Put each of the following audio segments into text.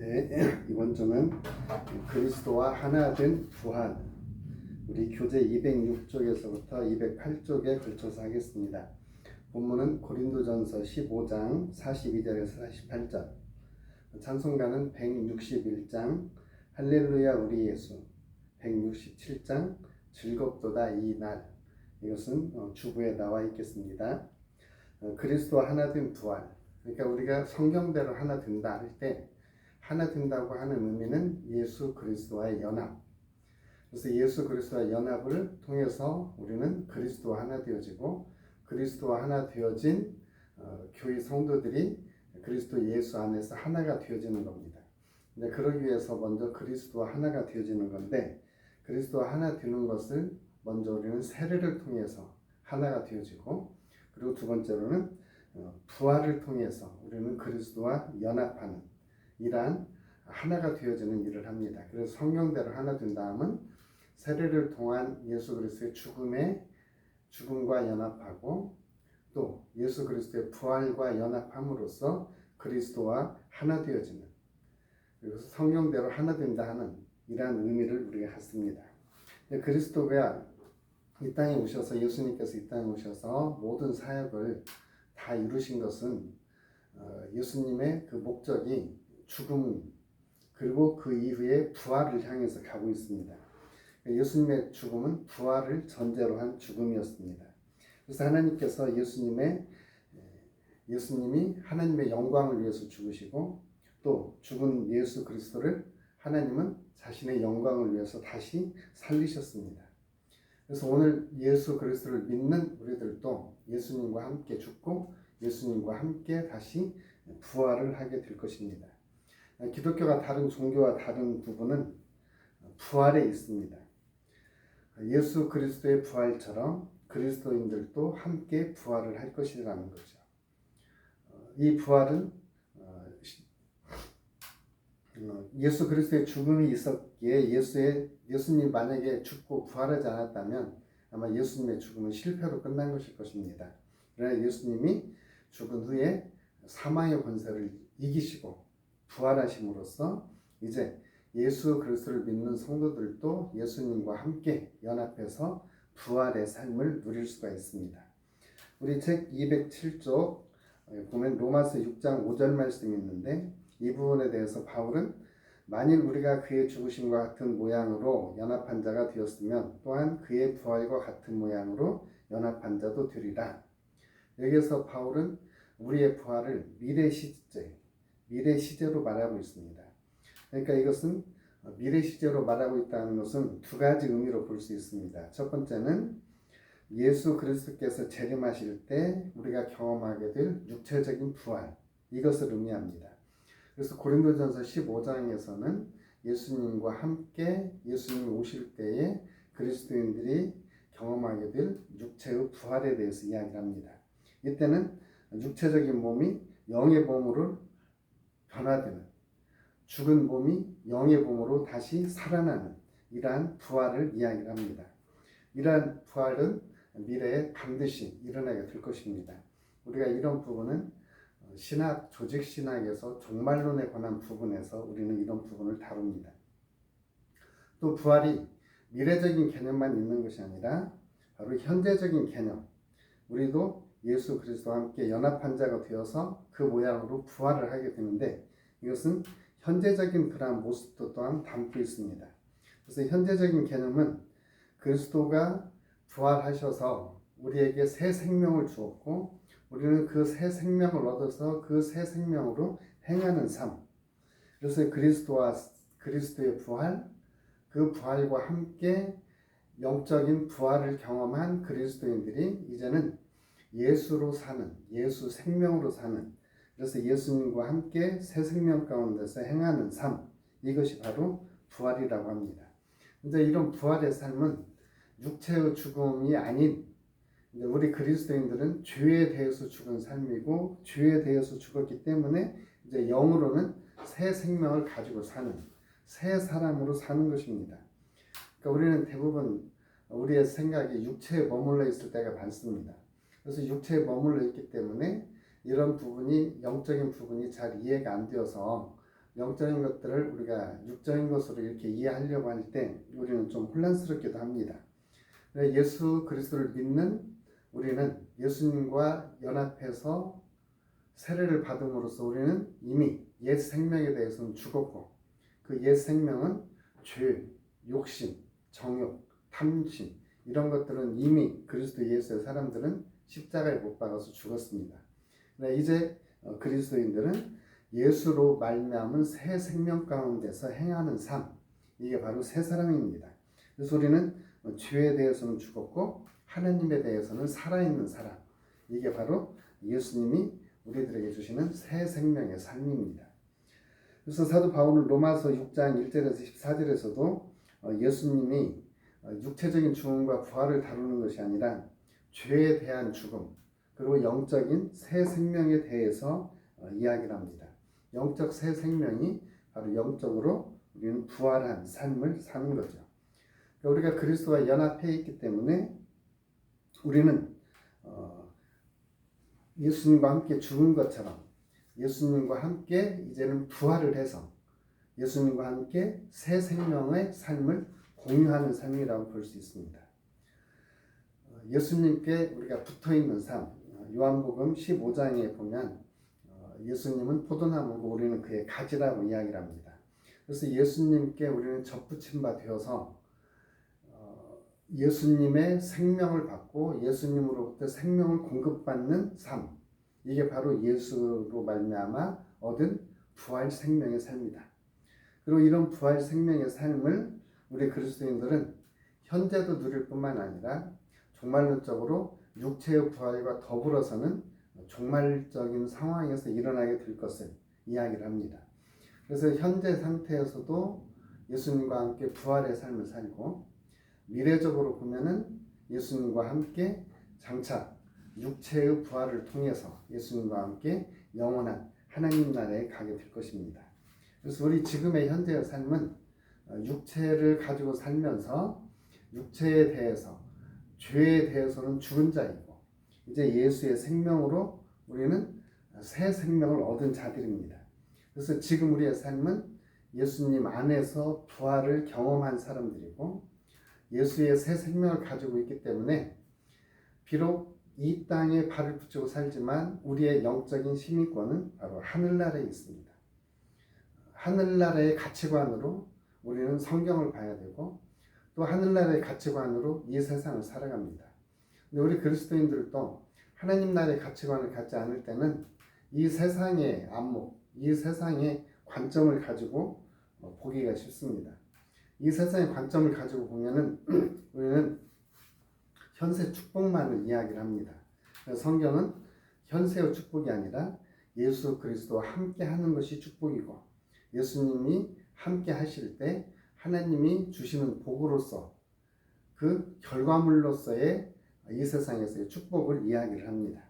네, 이번 주는 그리스도와 하나 된 부활, 우리 교재 206쪽에서부터 208쪽에 걸쳐서 하겠습니다. 본문은 고린도전서 15장 42절에서 48절, 찬송가는 161장 할렐루야 우리 예수, 167장 즐겁도다 이 날, 이것은 주부에 나와 있겠습니다. 그리스도와 하나 된 부활, 그러니까 우리가 성경대로 하나 된다 할 때 하나 된다고 하는 의미는 예수 그리스도와의 연합. 그래서 예수 그리스도와의 연합을 통해서 우리는 그리스도와 하나 되어지고, 그리스도와 하나 되어진 교회 성도들이 그리스도 예수 안에서 하나가 되어지는 겁니다. 근데 그러기 위해서 먼저 그리스도와 하나가 되어지는 건데, 그리스도와 하나 되는 것을 먼저 우리는 세례를 통해서 하나가 되어지고, 그리고 두 번째로는 부활을 통해서 우리는 그리스도와 연합하는 이러한 하나가 되어지는 일을 합니다. 그래서 성경대로 하나 된 다음은 세례를 통한 예수 그리스도의 죽음과 연합하고, 또 예수 그리스도의 부활과 연합함으로써 그리스도와 하나 되어지는, 그래서 성경대로 하나 된다 하는 이러한 의미를 우리가 갖습니다. 그리스도가 이 땅에 오셔서, 예수님께서 이 땅에 오셔서 모든 사역을 다 이루신 것은 예수님의 그 목적이 죽음 그리고 그 이후에 부활을 향해서 가고 있습니다. 예수님의 죽음은 부활을 전제로 한 죽음이었습니다. 그래서 하나님께서 예수님이 하나님의 영광을 위해서 죽으시고, 또 죽은 예수 그리스도를 하나님은 자신의 영광을 위해서 다시 살리셨습니다. 그래서 오늘 예수 그리스도를 믿는 우리들도 예수님과 함께 죽고 예수님과 함께 다시 부활을 하게 될 것입니다. 기독교가 다른 종교와 다른 부분은 부활에 있습니다. 예수 그리스도의 부활처럼 그리스도인들도 함께 부활을 할 것이라는 거죠. 이 부활은 예수 그리스도의 죽음이 있었기에 예수님 만약에 죽고 부활하지 않았다면 아마 예수님의 죽음은 실패로 끝난 것일 것입니다. 그러나 예수님이 죽은 후에 사망의 권세를 이기시고 부활하심으로써 이제 예수 그리스도를 믿는 성도들도 예수님과 함께 연합해서 부활의 삶을 누릴 수가 있습니다. 우리 책 207쪽 보면 로마서 6장 5절 말씀이 있는데, 이 부분에 대해서 바울은 만일 우리가 그의 죽으심과 같은 모양으로 연합한 자가 되었으면 또한 그의 부활과 같은 모양으로 연합한 자도 되리라. 여기에서 바울은 우리의 부활을 미래 시제로 말하고 있습니다. 그러니까 이것은 미래 시제로 말하고 있다는 것은 두 가지 의미로 볼 수 있습니다. 첫 번째는 예수 그리스도께서 재림하실 때 우리가 경험하게 될 육체적인 부활, 이것을 의미합니다. 그래서 고린도전서 15장에서는 예수님과 함께 예수님이 오실 때에 그리스도인들이 경험하게 될 육체의 부활에 대해서 이야기를 합니다. 이때는 육체적인 몸이 영의 몸으로 변화되는, 죽은 몸이 영의 몸으로 다시 살아나는 이러한 부활을 이야기를 합니다. 이러한 부활은 미래에 반드시 일어나게 될 것입니다. 우리가 이런 부분은 조직 신학에서 종말론에 관한 부분에서 우리는 이런 부분을 다룹니다. 또 부활이 미래적인 개념만 있는 것이 아니라 바로 현재적인 개념, 우리도 예수 그리스도와 함께 연합한 자가 되어서 그 모양으로 부활을 하게 되는데, 이것은 현재적인 그러한 모습도 또한 담고 있습니다. 그래서 현재적인 개념은 그리스도가 부활하셔서 우리에게 새 생명을 주었고, 우리는 그 새 생명을 얻어서 그 새 생명으로 행하는 삶, 그래서 그리스도의 부활, 그 부활과 함께 영적인 부활을 경험한 그리스도인들이 이제는 예수로 사는, 예수 생명으로 사는, 그래서 예수님과 함께 새 생명 가운데서 행하는 삶, 이것이 바로 부활이라고 합니다. 이제 이런 부활의 삶은 육체의 죽음이 아닌, 우리 그리스도인들은 죄에 대해서 죽은 삶이고, 죄에 대해서 죽었기 때문에 이제 영으로는 새 생명을 가지고 사는, 새 사람으로 사는 것입니다. 그러니까 우리는 대부분 우리의 생각이 육체에 머물러 있을 때가 많습니다. 그래서 육체에 머물러 있기 때문에 이런 부분이, 영적인 부분이 잘 이해가 안 되어서 영적인 것들을 우리가 육적인 것으로 이렇게 이해하려고 할 때 우리는 좀 혼란스럽기도 합니다. 예수 그리스도를 믿는 우리는 예수님과 연합해서 세례를 받음으로써 우리는 이미 옛 생명에 대해서는 죽었고, 그 옛 생명은 죄, 욕심, 정욕, 탐심 이런 것들은 이미 그리스도 예수의 사람들은 십자가에 못 박아서 죽었습니다. 이제 그리스도인들은 예수로 말미암은 새 생명 가운데서 행하는 삶, 이게 바로 새 사람입니다. 그래서 우리는 죄에 대해서는 죽었고 하나님에 대해서는 살아있는 사람, 이게 바로 예수님이 우리들에게 주시는 새 생명의 삶입니다. 그래서 사도 바울은 로마서 6장 1절에서 14절에서도 예수님이 육체적인 죽음과 부활을 다루는 것이 아니라 죄에 대한 죽음, 그리고 영적인 새 생명에 대해서 이야기를 합니다. 영적 새 생명이 바로 영적으로 우리는 부활한 삶을 사는 거죠. 우리가 그리스도와 연합해 있기 때문에 우리는 예수님과 함께 죽은 것처럼 예수님과 함께 이제는 부활을 해서 예수님과 함께 새 생명의 삶을 공유하는 삶이라고 볼 수 있습니다. 예수님께 우리가 붙어있는 삶, 요한복음 15장에 보면 예수님은 포도나무고 우리는 그의 가지라고 이야기를 합니다. 그래서 예수님께 우리는 접붙임 바 되어서 예수님의 생명을 받고 예수님으로부터 생명을 공급받는 삶, 이게 바로 예수로 말미암아 얻은 부활 생명의 삶이다. 그리고 이런 부활 생명의 삶을 우리 그리스도인들은 현재도 누릴 뿐만 아니라 종말론적으로 육체의 부활과 더불어서는 종말적인 상황에서 일어나게 될 것을 이야기를 합니다. 그래서 현재 상태에서도 예수님과 함께 부활의 삶을 살고, 미래적으로 보면은 예수님과 함께 장차 육체의 부활을 통해서 예수님과 함께 영원한 하나님 나라에 가게 될 것입니다. 그래서 우리 지금의 현재의 삶은 육체를 가지고 살면서 육체에 대해서, 죄에 대해서는 죽은 자이고 이제 예수의 생명으로 우리는 새 생명을 얻은 자들입니다. 그래서 지금 우리의 삶은 예수님 안에서 부활을 경험한 사람들이고 예수의 새 생명을 가지고 있기 때문에 비록 이 땅에 발을 붙이고 살지만 우리의 영적인 시민권은 바로 하늘나라에 있습니다. 하늘나라의 가치관으로 우리는 성경을 봐야 되고 또 하늘나라의 가치관으로 이 세상을 살아갑니다. 근데 우리 그리스도인들도 하나님 나라의 가치관을 갖지 않을 때는 이 세상의 안목, 이 세상의 관점을 가지고 보기가 쉽습니다. 이 세상의 관점을 가지고 보면은 우리는 현세 축복만을 이야기를 합니다. 성경은 현세의 축복이 아니라 예수 그리스도와 함께 하는 것이 축복이고 예수님이 함께 하실 때 하나님이 주시는 복으로서 그 결과물로서의 이 세상에서의 축복을 이야기를 합니다.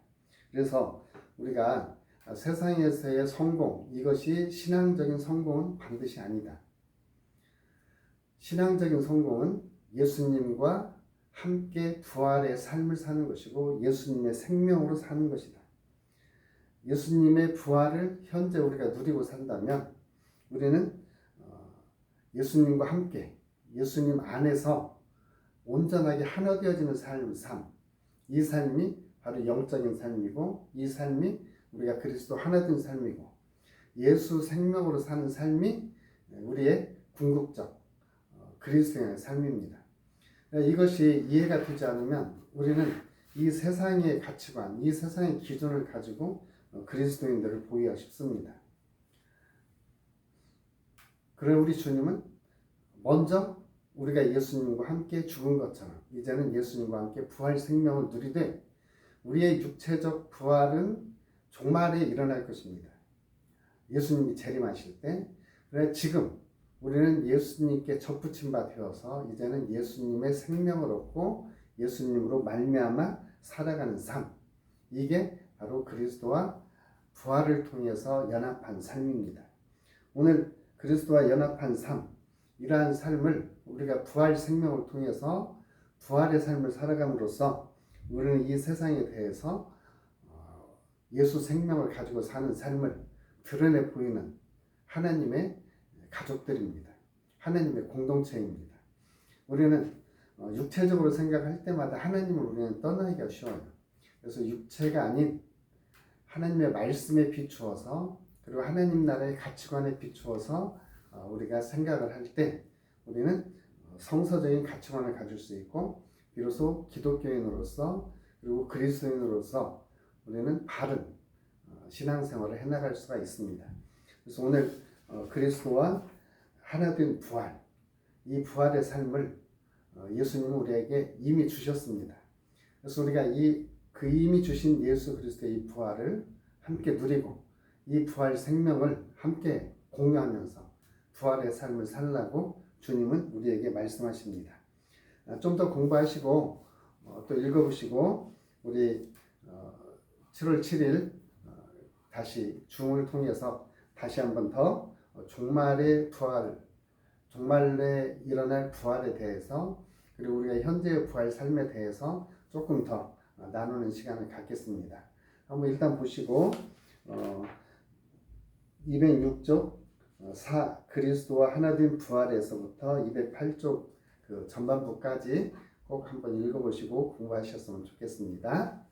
그래서 우리가 세상에서의 성공, 이것이 신앙적인 성공은 반드시 아니다. 신앙적인 성공은 예수님과 함께 부활의 삶을 사는 것이고 예수님의 생명으로 사는 것이다. 예수님의 부활을 현재 우리가 누리고 산다면 우리는 예수님과 함께 예수님 안에서 온전하게 하나 되어지는 삶, 이 삶이 바로 영적인 삶이고 이 삶이 우리가 그리스도 하나 된 삶이고 예수 생명으로 사는 삶이 우리의 궁극적 그리스도인의 삶입니다. 이것이 이해가 되지 않으면 우리는 이 세상의 가치관, 이 세상의 기준을 가지고 그리스도인들을 보기가 쉽습니다. 그럼 우리 주님은 먼저 우리가 예수님과 함께 죽은 것처럼 이제는 예수님과 함께 부활 생명을 누리되 우리의 육체적 부활은 종말에 일어날 것입니다. 예수님이 재림하실 때. 그래 지금 우리는 예수님께 접붙임 바 되어서 이제는 예수님의 생명을 얻고 예수님으로 말미암아 살아가는 삶, 이게 바로 그리스도와 부활을 통해서 연합한 삶입니다. 오늘 그리스도와 연합한 삶, 이러한 삶을 우리가 부활 생명을 통해서 부활의 삶을 살아감으로써 우리는 이 세상에 대해서 예수 생명을 가지고 사는 삶을 드러내 보이는 하나님의 가족들입니다. 하나님의 공동체입니다. 우리는 육체적으로 생각할 때마다 하나님을 우리는 떠나기가 쉬워요. 그래서 육체가 아닌 하나님의 말씀에 비추어서 그리고 하나님 나라의 가치관에 비추어서 우리가 생각을 할 때 우리는 성서적인 가치관을 가질 수 있고 비로소 기독교인으로서 그리고 그리스도인으로서 우리는 바른 신앙생활을 해나갈 수가 있습니다. 그래서 오늘 그리스도와 하나 된 부활, 이 부활의 삶을 예수님은 우리에게 이미 주셨습니다. 그래서 우리가 그 이미 주신 예수 그리스도의 이 부활을 함께 누리고 이 부활 생명을 함께 공유하면서 부활의 삶을 살라고 주님은 우리에게 말씀하십니다. 좀 더 공부하시고 또 읽어보시고 우리 7월 7일 다시 줌을 통해서 다시 한번 더 종말의 부활, 종말에 일어날 부활에 대해서 그리고 우리가 현재의 부활 삶에 대해서 조금 더 나누는 시간을 갖겠습니다. 한번 일단 보시고 206쪽 4 그리스도와 하나 된 부활에서부터 208쪽 그 전반부까지 꼭 한번 읽어보시고 공부하셨으면 좋겠습니다.